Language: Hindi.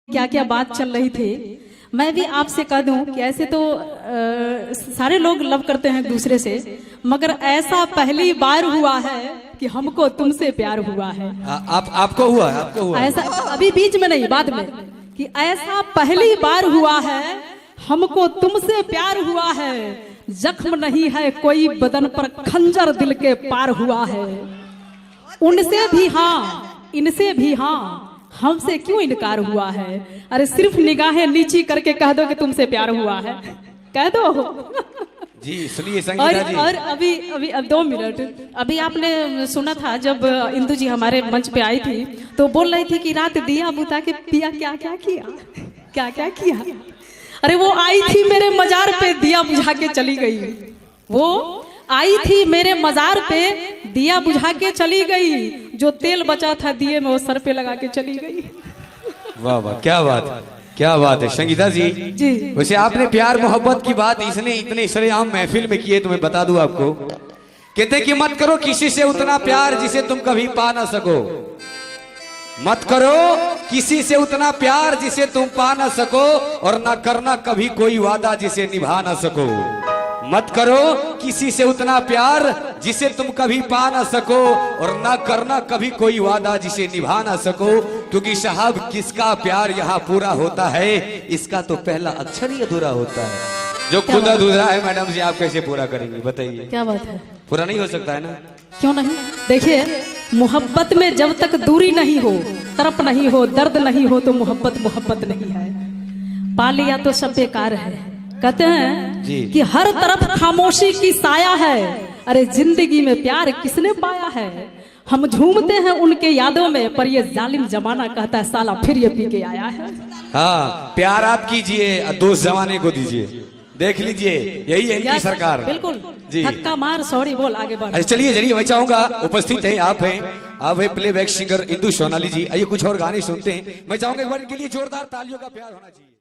क्या क्या बात चल रही थी। मैं भी आपसे कह दूं कि ऐसे तो सारे लोग लव करते हैं दूसरे से, मगर ऐसा पहली बार हुआ है कि हमको तुमसे प्यार हुआ है। आपको हुआ है? आपको हुआ ऐसा अभी बीच में नहीं, बाद में, कि ऐसा पहली बार हुआ है हमको तुमसे प्यार हुआ है। जख्म नहीं है कोई बदन पर, खंजर दिल के पार हुआ है। उनसे भी हाँ, इनसे भी हाँ, हमसे क्यों इनकार हुआ है। अरे सिर्फ निगाहें नीची करके कह दो कि तुमसे प्यार हुआ है, कह दो जी। सुनिए संगीता जी। और अब 2 मिनट, अभी आपने सुना था जब इंदु जी हमारे मंच पे आई थी तो बोल रही थी कि रात दिया बुता के पिया क्या क्या किया, क्या क्या किया। अरे वो आई थी मेरे मजार पे दिया बुझा के चली गई, वो आई थी मेरे मजार पे दिया बुझा के चली गई। जो तेल बचा था दिए में वो सर पे लगा के चली गई। वाह वाह, क्या बात, क्या बात है संगीता जी। जी वैसे आपने प्यार मोहब्बत की बात इसने इतने सरेआम महफिल में की है, तुम्हें बता दूं आपको। कहते कि मत करो किसी से उतना प्यार जिसे तुम कभी पा ना सको। मत करो किसी से उतना प्यार जिसे तुम पा ना सको, और ना करना कभी कोई वादा जिसे निभा ना सको। मत करो किसी से उतना प्यार जिसे तुम कभी पा ना सको, और ना करना कभी कोई वादा जिसे निभा ना सको। क्योंकि साहब किसका प्यार यहाँ पूरा होता है, इसका तो पहला अक्षर ही अधूरा होता है। जो खुद अधूरा है मैडम जी, आप कैसे पूरा करेंगे बताइए। क्या बात है, पूरा नहीं हो सकता है ना? क्यों नहीं। देखिए मोहब्बत में जब तक दूरी नहीं हो, तरफ नहीं हो, दर्द नहीं हो, तो मोहब्बत मोहब्बत नहीं है। पा लिया तो सब बेकार है। कहते हैं कि हर तरफ खामोशी की साया है। अरे जिंदगी में प्यार किसने पाया है। हम झूमते हैं उनके यादों में, पर ये जालिम जमाना कहता है साला फिर ये पी के आया है। हाँ, प्यार आप कीजिए, दोस्त जमाने को दीजिए। देख लीजिए यही है इनकी सरकार। बिल्कुल जी। धक्का मार, सॉरी बोल, आगे बढ़। चलिए मैं चाहूंगा उपस्थित है आप हैं प्लेबैक सिंगर इंदु सोनाली जी। आइए कुछ और गाने सुनते हैं। मैं चाहूंगा एक बार इनके लिए जोरदार तालियों का प्यार होना चाहिए।